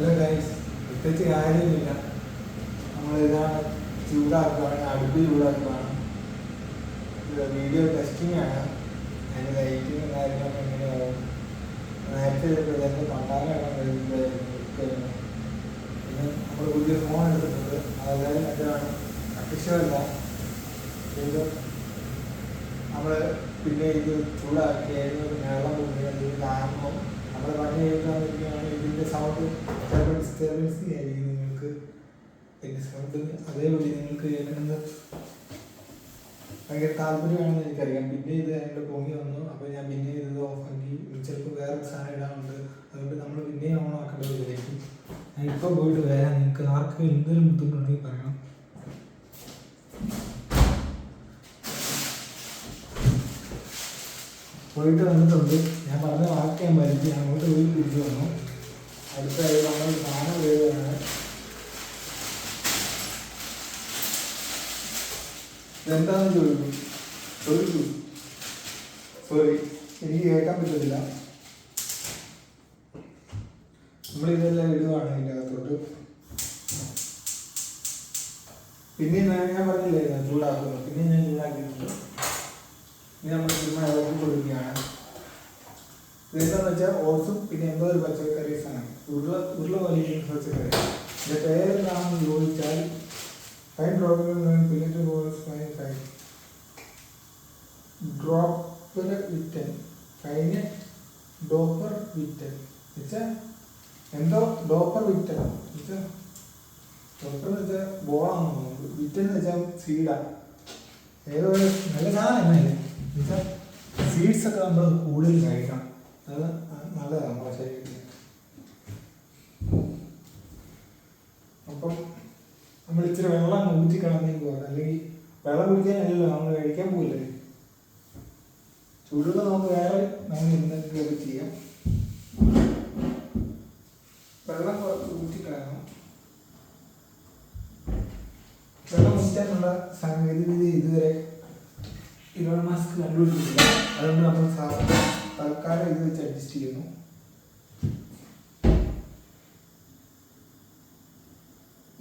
Hello guys, പ്രത്യേകിച്ച് കാര്യമൊന്നുമില്ല. നമ്മളിതാണ് ചൂടാക്കുകയാണ്, അടുപ്പ് ചൂടാക്കുകയാണ്. വീഡിയോ ടെസ്റ്റിംഗ് ആണ്. അതിൻ്റെ ലൈറ്റിങ്ങും കാര്യങ്ങളൊക്കെ എങ്ങനെയാവും നേരത്തെ തന്നെ പണ്ടാലാണ് പിന്നെ നമ്മൾ പുതിയ ഫോൺ എടുത്തിട്ടുണ്ട്. അതായത് മറ്റാണ് അഫിഷ്യല്ല. ഇത് നമ്മൾ പിന്നെ ഇത് ചൂടാക്കി അതിന് വെള്ളം കൊടുക്കുന്നത് കാരണം നമ്മൾ പണി കഴിക്കാതിരിക്കുകയാണ്. ഇതിൻ്റെ സൗണ്ട് ചിലപ്പോൾ ഡിസ്റ്റർബൻസ് ആയിരിക്കും നിങ്ങൾക്ക്. എൻ്റെ സൗണ്ടിന് അതേപോലെ നിങ്ങൾക്ക് കേൾക്കുന്നത് ഭയങ്കര താല്പര്യമാണെന്ന് എനിക്കറിയാം. പിന്നെ ഇത് എൻ്റെ പൊങ്ങി വന്നു. അപ്പോൾ ഞാൻ പിന്നെ ഇത് ഓഫാക്കി ചിലപ്പോൾ വേറെ സാധനം ഇടാറുണ്ട്. അതുകൊണ്ട് നമ്മൾ പിന്നെയും ഓൺ ആക്കേണ്ടത് വിചാരിക്കും. ഞാൻ ഇപ്പോൾ പോയിട്ട് വരാം. നിങ്ങൾക്ക് ആർക്കും എന്തെങ്കിലും ബുദ്ധിമുട്ടുണ്ടെങ്കിൽ പറയണം. പോയിട്ട് വന്നിട്ടുണ്ട്. ഞാൻ പറഞ്ഞ വാക്ക് ഞാൻ പരിചയം. ഞാൻ അങ്ങോട്ട് പോയി തിരിച്ചു വന്നു. അടുത്തായി നമ്മൾ സാധനം വേദമാണ്. ഇതെന്താണെന്ന് ചോദിച്ചു. സോറി, എനിക്ക് കേൾക്കാൻ പറ്റത്തില്ല. നമ്മളിതെല്ലാം ഇടുവാണ് ഇതിൻ്റെ അകത്തോട്ട്. പിന്നെ ഞാൻ പറഞ്ഞില്ലേ ചൂടാക്കുന്നു. പിന്നെ ഞാൻ ചൂടാക്കിയിട്ടുണ്ട്. ഇനി നമ്മൾ ചുമ്മാ ഇളക്കി കൊടുക്കുകയാണ്. ഇതെന്താണെന്ന് വെച്ചാൽ ഓട്സും പിന്നെ എന്തോ ഒരു പച്ചക്കറീസാണ്. ഉരുള വലിക്കുന്ന പച്ചക്കറി. ഇതിൻ്റെ പേരെന്താണെന്ന് ചോദിച്ചാൽ ഫൈൻ ഡ്രോപ്പർ വിറ്റൻ ഫൈന് ഡോപ്പർ വിറ്റൻ വെച്ചാൽ എന്തോ ഡോപ്പർ വിറ്റൻ വെച്ചാൽ ഡോപ്പർ എന്ന് വെച്ചാൽ ബോളാണെന്ന് തോന്നുന്നു. വിറ്റൻ എന്ന് വെച്ചാൽ സീഡാണ്. ഏതോ നല്ല സാധനം എന്നല്ലേ എന്നുവെച്ചാൽ സീഡ്സൊക്കെ നമ്മൾ കൂടുതൽ കഴിക്കണം. അത് നല്ലതാണ് നമ്മുടെ ശരീരത്തിന്. അപ്പം നമ്മൾ ഇച്ചിരി വെള്ളം ഊറ്റി കളഞ്ഞെങ്കിൽ പോകാം. അല്ലെങ്കിൽ വെള്ളം കുടിക്കാനല്ലല്ലോ നമ്മൾ കഴിക്കാൻ പോകില്ലേ. ചൂടുള്ള നമുക്ക് വേറെ നമ്മൾ എന്തൊക്കെ ചെയ്യാം. വെള്ളം കുറച്ച് ഊറ്റിക്കളയണം. വെള്ളം ഊറ്റാനുള്ള സാങ്കേതികവിദ്യ ഇതുവരെ ഇലോൺ മസ്ക് കണ്ടുപിടിച്ചിട്ടില്ല. അതുകൊണ്ട് നമ്മൾ തൽക്കാലം ഇത് വെച്ച് അഡ്ജസ്റ്റ് ചെയ്യുന്നു.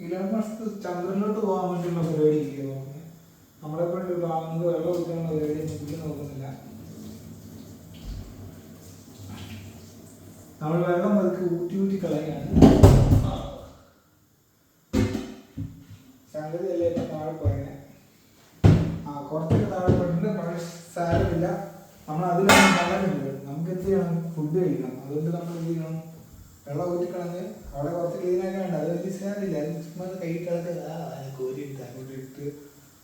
ഇലോൺ മസ്ക് ചന്ദ്രനിലോട്ട് പോകാൻ വേണ്ടിയുള്ള പരിപാടി ഇല്ലയോ നോക്കുന്നത്. നമ്മളെ കൊണ്ട് നമുക്ക് വെള്ളം ഊറ്റാനുള്ള പരിപാടി മുന്നിൽ നോക്കുന്നില്ല. നമ്മൾ വെള്ളം പതുക്കെ ഊറ്റി കളയാണ്. സംഗതി അല്ലേ ഇപ്പം താഴെ പോയനെ. കുറച്ചൊക്കെ താഴെ പോയിട്ടുണ്ട്. പക്ഷേ സാരമില്ല. നമ്മൾ അതിലൊന്നും കളയുന്നില്ല. നമുക്ക് എന്ത് ചെയ്യണം? ഫുഡ് കഴിക്കണം. അതുകൊണ്ട് നമ്മൾ എന്ത് ചെയ്യണം? വെള്ളം ഊറ്റിക്കളഞ്ഞ് അവിടെ കുറച്ച് ക്ലീനാക്കാൻ വേണ്ട. അത് വലിയ സാരമില്ല. അത് ചുമ്മാ കൈ കളഞ്ഞ് കോരിയിട്ട് അങ്ങോട്ട് ഇട്ട്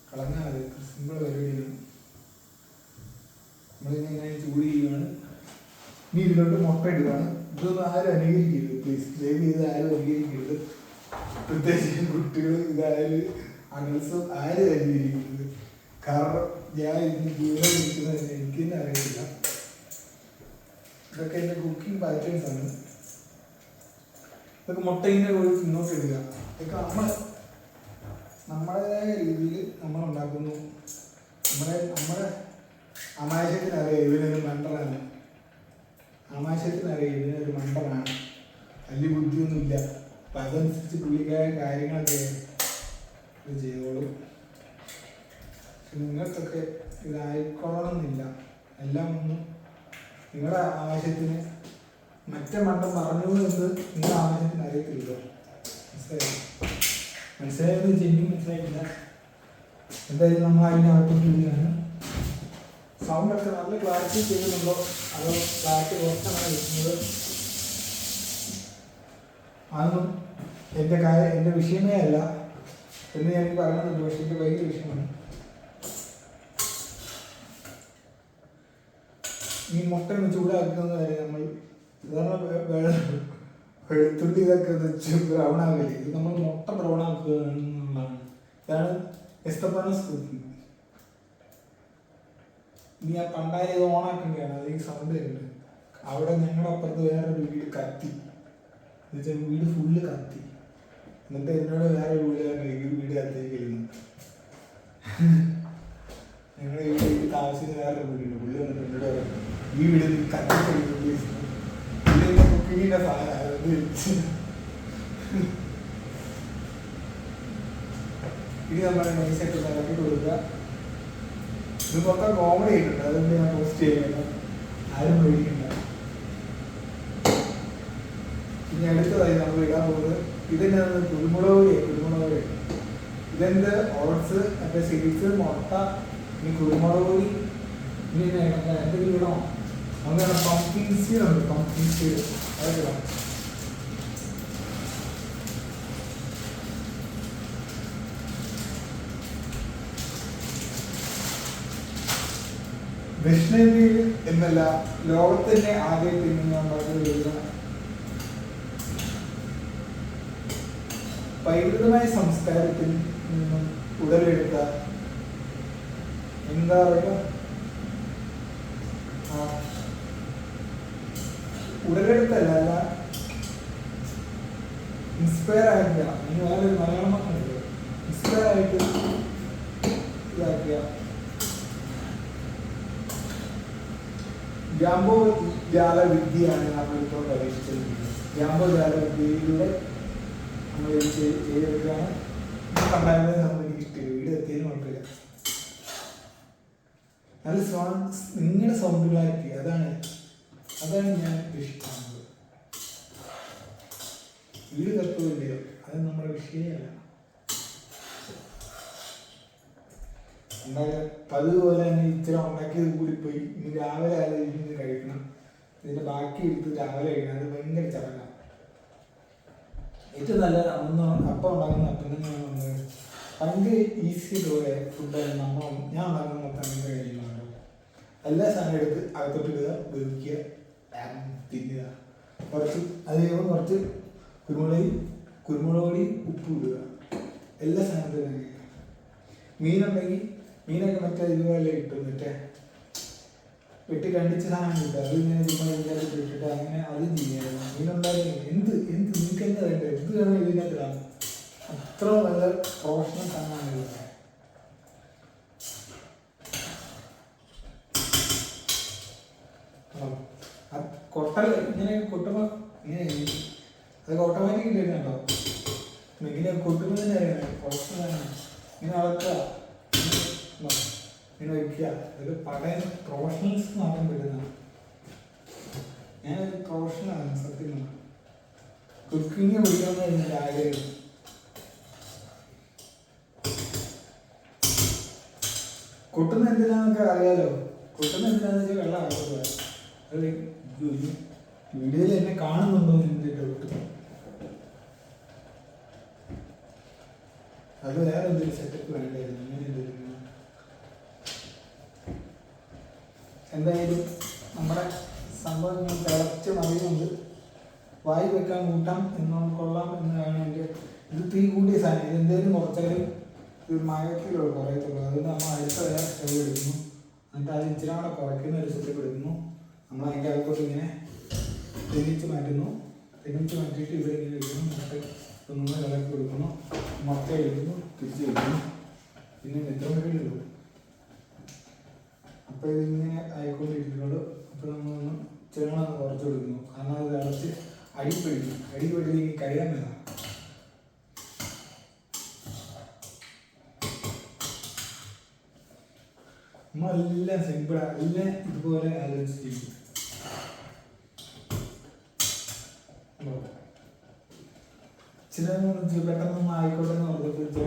കളഞ്ഞാൽ മതി. സിമ്പിൾ പരിപാടിയാണ്. നമ്മളിങ്ങനെ ചൂട് ചെയ്യുകയാണ്. ഇനി ഇതിലോട്ട് മുട്ട ഇടുകയാണ്. ഇതൊന്നും ആരും അനുകരിക്കരുത് പ്ലീസ്. ദയവ് ചെയ്ത് ആരും അനുകരിക്കരുത്. പ്രത്യേകിച്ച് കുട്ടികൾ ഇതായാലും അനൽസും ആരും അനുകരിക്കരുത്. കാരണം ഞാൻ ഇതിന് ജീവനം ഇരിക്കുന്നത് എനിക്ക് തന്നെ അറിയത്തില്ല. ഇതൊക്കെ എൻ്റെ കുക്കിംഗ് പാറ്റേൺസ് ആണ്. ഇതൊക്കെ മുട്ടയിൻ്റെ കൂടി മുന്നോട്ട് ഇടുക. ഇതൊക്കെ നമ്മുടേതായ രീതിയിൽ നമ്മൾ ഉണ്ടാക്കുന്നു. നമ്മുടെ അമാശയത്തിനറിയാം ഇവനൊരു മണ്ടറാണ്. ആമാശയത്തിനറിയാം ഇതിനൊരു മണ്ടറാണ്. വലിയ ബുദ്ധിയൊന്നുമില്ല. അപ്പം അതനുസരിച്ച് പുള്ളിക്കായ കാര്യങ്ങളൊക്കെ ഇത് ചെയ്തോളും. പക്ഷെ നിങ്ങൾക്കൊക്കെ ഇതായിക്കൊള്ളണമെന്നില്ല. എല്ലാം ഒന്നും നിങ്ങളുടെ ആവശ്യത്തിന് മറ്റേ മണ്ടം പറഞ്ഞു എന്ന് നിങ്ങളുടെ ആവശ്യത്തിന് അറിയത്തില്ല. മനസ്സിലായെന്ന് വെച്ചാൽ എനിക്ക് മനസ്സിലായിട്ടില്ല. എന്തായാലും നമ്മൾ അതിനകത്തോട്ടിരിക്കുകയാണ്. സൗണ്ടൊക്കെ നല്ല ക്ലാരിറ്റി ചെയ്യുന്നുണ്ടോ അതോ ക്ലാരിറ്റി കുറച്ചാണ് കിട്ടുന്നത്? അതൊന്നും എൻ്റെ വിഷയമേ അല്ല എന്ന് ഞാൻ പറയുന്നുണ്ട്. പക്ഷേ എൻ്റെ ഭയങ്കര വിഷയമാണ്. ഈ മുട്ട ചൂടാക്കുന്നത് വരെ നമ്മൾ സാധാരണ വെളുത്തുള്ളി ഇതൊക്കെ വെച്ച് ബ്രൗൺ ആകല്ലേ. ഇത് നമ്മൾ മുട്ട ബ്രൗൺ ആക്കുക എന്നുള്ളതാണ്. ഇതാണ് എസ്തപ്പാനോസ് കുക്കിംഗ്. ഇനി ആ പണ്ടാരി ഇത് ഓണാക്കേണ്ടതാണ്. അത് ഈ സൗണ്ട് വരുന്നുണ്ട്. അവിടെ ഞങ്ങളുടെ അപ്പുറത്ത് വേറൊരു വീട് കത്തി എന്നുവെച്ചാൽ വീട് ഫുള്ള് കത്തി. എന്നിട്ട് എന്നോട് വേറെ വീട് കത്തിയിരിക്കുന്നു. ഞങ്ങളുടെ ഈ വീട് താമസിക്കുന്ന വേറൊരു വീടുണ്ട്. പുള്ളി വന്നിട്ട് എന്നോട് ഈ വീട് കത്തിക്കഴിഞ്ഞ കുക്കിങ്ങിൻ്റെ സാധനം ഇനി നമ്മൾ നൈസായിട്ട് ഇളക്കി കൊടുക്കുക. ഇത് മൊത്തം കോമഡി ആയിട്ടുണ്ട്, അതുകൊണ്ട് ഞാൻ പോസ്റ്റ് ചെയ്യുന്നില്ല, ആരും മേടിക്കണ്ട. ഇനി അടുത്തതായി നമ്മൾ ഇടാൻ പോകുന്നത് ഇതിൻ്റെ കുരുമുളക് പൊടി. ഇതെന്ത് ഓട്സ്, മറ്റേ സീഡ്സ്, മുട്ട, ഇനി കുരുമുളക് പൊടി, ഇനി എന്തെങ്കിലും ഇടണോ? അങ്ങനെ പംകിൻ സീഡ് ഉണ്ട്, പംകിൻ സീഡ് അതൊക്കെ ഇടാം. ദക്ഷിണേന്ത്യയിൽ എന്നല്ല ലോകത്തിന്റെ ആകെ തിന്നുന്ന പൈതൃകമായ സംസ്കാരത്തിൽ നിന്നും ഉടലെടുത്ത എന്താ പറയുക, ഉടലെടുത്തല്ല, അല്ല ഇൻസ്പയർ ആക്കിയ, ഇനി വേറെ മലയാളം മാത്രമല്ല, ഇൻസ്പയർ ആയിട്ട് ഇതാക്കിയ ജാമ്പോ-ജാല വിദ്യയാണ് നമ്മളിപ്പോൾ പരീക്ഷിച്ചിരിക്കുന്നത്. ജാമ്പോ-ജാല വിദ്യയിലൂടെ നമ്മൾ ചെയ്തെടുക്കുകയാണ്. കണ്ടായിരുന്നത് നമുക്ക് കിട്ടിയത് വീട് എത്തിയതിന് കുഴപ്പമില്ല. നല്ല സൗണ്ട്, നിങ്ങളുടെ സൗണ്ട് ക്ലാരിറ്റി, അതാണ് ഞാൻ ഉദ്ദേശിക്കുന്നത്. വീട് തത്വമില്ലയോ, അത് നമ്മുടെ വിഷയമല്ല. എന്തായാലും അതുപോലെ തന്നെ ഇച്ചിരി ഉണ്ടാക്കിയത് കൂടിപ്പോയി. ഇനി രാവിലെ ആലോചിക്കുന്നത് കഴിക്കണം, ഇതിൻ്റെ ബാക്കി എടുത്ത് രാവിലെ കഴിക്കണം. അത് ഭയങ്കര ചടങ്ങാണ്. ഏറ്റവും നല്ല അപ്പം ഉണ്ടാക്കുന്ന അപ്പം തന്നെയാണ് വന്നത്. ഭയങ്കര ഈസി ആയിട്ടുള്ള ഫുഡാണ് ഞാൻ ഉണ്ടാക്കുന്ന മൊത്തം അങ്ങനെ കഴിക്കുന്നുണ്ടോ. എല്ലാ സാധനം എടുത്ത് അകത്തോട്ട് ഇടുക, വേവിക്കുക, തിന്നുക. അത് കഴിയുമ്പോൾ കുറച്ച് കുരുമുളക് പൊടി, ഉപ്പ് ഇടുക. എല്ലാ സാധനത്തിലും മീനുണ്ടെങ്കിൽ മീനൊക്കെ മറ്റേ ഇതുപോലെ കിട്ടും, മറ്റേ വെട്ടി കണ്ടിച്ച സാധനം കിട്ടും. അത് ഇങ്ങനെ ചുമ്മാ ഇതിനകത്ത് ഇട്ടിട്ട് അങ്ങനെ അത് ചെയ്യായിരുന്നു. മീനുണ്ടാക്കി എന്ത് നിങ്ങൾക്ക് എന്താ വേണ്ടത്, എന്ത് വേണം ഇതിനകത്ത് കാണും. അത്ര നല്ല പ്രൊഫഷണൽ സാധനമാണ് ഇത്. കൊട്ടൽ ഇങ്ങനെ കൊട്ടുമ്പോൾ ഇങ്ങനെ അതൊക്കെ ഓട്ടോമാറ്റിക് കേട്ടോ. ഇങ്ങനെ കൊട്ടുമ്പോൾ തന്നെ അറിയാം പ്രൊഫഷണലാണ്. ഇങ്ങനെ അളക്കുക, ഇങ്ങനെ വയ്ക്കുക. ഒരു പടയം പ്രൊഫഷണൽസ് മാത്രം പറ്റുന്നതാണ്. ഞാനൊരു പ്രൊഫഷണലാണ് സത്യം. കുക്കിങ് പഠിക്കണമെന്ന് എൻ്റെ ആഗ്രഹം. കൊട്ടുന്ന എന്തിനാന്നൊക്കെ അറിയാലോ. കൊട്ടുന്ന എന്തിനാന്ന് വെച്ചാൽ വെള്ളം അളക്കുക. അത് വീഡിയോയിൽ എന്നെ കാണുന്നുണ്ടോ എൻ്റെ ഡൗട്ട്. അത് വേറെ എന്തൊരു സെറ്റപ്പ് വേണ്ടായിരുന്നു. അങ്ങനെ എന്തെങ്കിലും എന്തായാലും നമ്മുടെ സംഭവങ്ങൾ തിളച്ച് മറിയുന്നുണ്ട്. വായി വെക്കാൻ കൂട്ടാം എന്നോട് കൊള്ളാം എന്നാണ് എൻ്റെ. ഇത് തീ കൂടിയ സാധനം. ഇതെന്തെങ്കിലും കുറച്ചാലും ഇത് മയത്തിലോ കുറയത്തുള്ളൂ. അതുകൊണ്ട് നമ്മൾ അടുത്ത വേറെ സ്റ്റവ് എടുക്കുന്നു. എന്നിട്ട് അത് ഇച്ചിരി കൂടെ കുറയ്ക്കുന്ന ഒരു സെറ്റപ്പ് എടുക്കുന്നു. നമ്മൾ അതിൻ്റെ അകത്തോട്ട് ഇങ്ങനെ തെന്നിച്ച് മാറ്റിയിട്ട് ഇവിടെ ഇങ്ങനെ എടുക്കുന്നു. മുട്ട ഒന്ന് ഇളക്കി കൊടുക്കുന്നു, മുട്ട എടുക്കുന്നു, തിരിച്ച് വയ്ക്കുന്നു. പിന്നെ എത്ര മണി ഇടും. അപ്പോൾ ഇതിങ്ങനെ ആയിക്കൊണ്ടിരിക്കുന്നുള്ളൂ. അപ്പോൾ നമ്മളൊന്ന് ചെറുങ്ങനെ കുറച്ച് കൊടുക്കുന്നു. കാരണം അത് തിളച്ച് അടിപിടിക്കും കഴിയാൻ വേണം. നമ്മളെല്ലാം സിമ്പിളാണ്, എല്ലാം ഇതുപോലെ ആലോചിച്ചിരിക്കും. ചില പെട്ടെന്നൊന്നും ആയിക്കോട്ടെ എന്ന് പറഞ്ഞപ്പോൾ ചില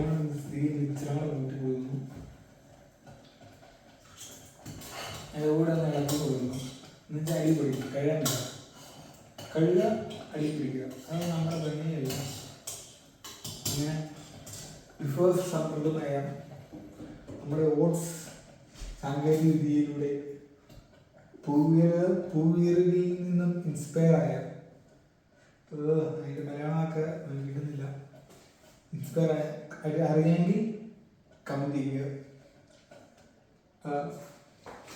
കൂട്ടി പോകുന്നു. അതുകൂടെ ഒന്ന് ഇളക്കി കൊടുക്കുന്നു. എന്നുവെച്ചാൽ അടി പിടിക്കും. കഴുകുക, അടി പിടിക്കുക. അത് നമ്മുടെ ഭംഗിയല്ല. അങ്ങനെ ബിഫോർ സമൃദ്ധമായ നമ്മുടെ ഓട്സ് സാങ്കേതിക വിദ്യയിലൂടെ പൂവിയറുകളിൽ നിന്നും ഇൻസ്പയർ ആയ, അതിൻ്റെ മലയാളമൊക്കെ കിട്ടുന്നില്ല, ഇൻസ്പയർ ആയിട്ട് അറിയാമെങ്കിൽ കമൻറ്റ് ചെയ്യുക.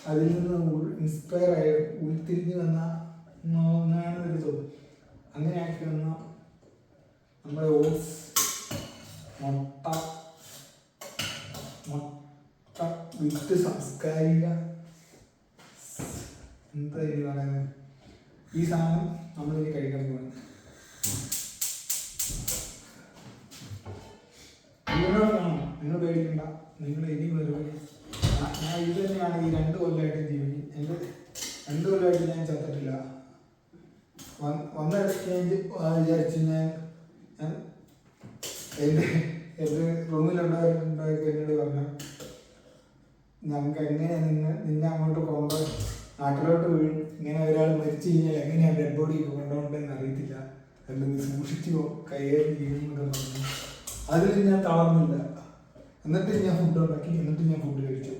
അതിൽ നിന്ന് ഇൻസ്പയർ ആയ ഉരുത്തിരിഞ്ഞ് വന്ന ഒന്നാണ് ഒരു തോന്നും. അങ്ങനെ ആക്കി വന്ന നമ്മുടെ ഓട്സ്, മുട്ട വിത്ത് സാംസ്കാരിക എന്താ ഇനി പറയുന്നത്, ഈ സാധനം നമ്മളിനി കഴിക്കാൻ പോകുന്നത്. നിങ്ങൾ ഇനി വെറുതെ ഞാൻ ഇത് തന്നെയാണ് ഈ 2 കൊല്ലമായിട്ട് ജീവിക്കും. എൻ്റെ 2 കൊല്ലമായിട്ട് ഞാൻ ചത്തിട്ടില്ല. വന്ന ഇടയ്ക്ക് ഞാൻ വിചാരിച്ചു ഞാൻ എൻ്റെ റൂമിലുണ്ടായപ്പോൾ എന്നോട് പറഞ്ഞു ഞങ്ങൾക്ക് എങ്ങനെയാണ് നിന്നെ അങ്ങോട്ട് കൊണ്ടുപോയി നാട്ടിലോട്ട് വീഴും, ഇങ്ങനെ ഒരാൾ മരിച്ചു കഴിഞ്ഞാൽ എങ്ങനെയാണ് ഡെഡ് ബോഡി കൊണ്ടുപോകേണ്ടതെന്ന് അറിയത്തില്ല, അല്ലെങ്കിൽ സൂക്ഷിച്ചോ കൈകാര്യം ചെയ്യുന്നതൊക്കെ പറഞ്ഞു. അതിൽ ഞാൻ തളർന്നില്ല. എന്നിട്ട് ഞാൻ ഫുഡ് ഉണ്ടാക്കി, എന്നിട്ട് ഞാൻ ഫുഡ് കഴിച്ചു.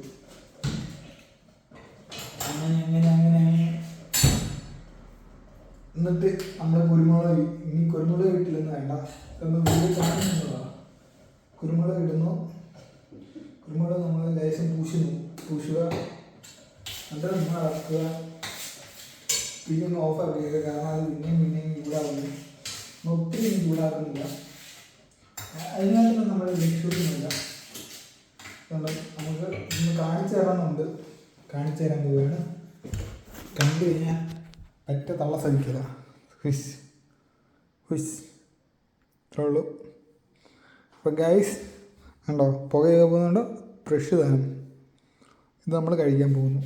അങ്ങനെ എന്നിട്ട് നമ്മുടെ കുരുമുളക്, ഇനി കുരുമുളക് കിട്ടില്ലെന്ന് വേണ്ട, ഇതൊന്ന് വീട് കാണുന്നതാണ്. കുരുമുളക് ഇടുന്നു. കുരുമുളക് നമ്മൾ ലേശം പൂശുക, എന്നിട്ട് നമ്മൾ അടക്കുക. പിന്നെ ഒന്ന് ഓഫാക്കുക, കാരണം അത് പിന്നെയും ചൂടാവുന്നു. ഒത്തിരി ചൂടാക്കുന്നില്ല, അതിനകത്തൊന്നും നമ്മൾ ലക്ഷ്യമൊന്നുമില്ല. നമുക്ക് ഒന്ന് കാണിച്ചു തരാൻ പോവുകയാണ്. കണ്ടു കഴിഞ്ഞാൽ പറ്റ തള്ള സഹിക്കില്ല. ഇത്രേ ഉള്ളൂ. അപ്പം ഗൈസ് കണ്ടോ, പുകയൊക്കെ പോകുന്നുണ്ടോ? ഫ്രഷ് സാധനം ഇത് നമ്മൾ കഴിക്കാൻ പോകുന്നു.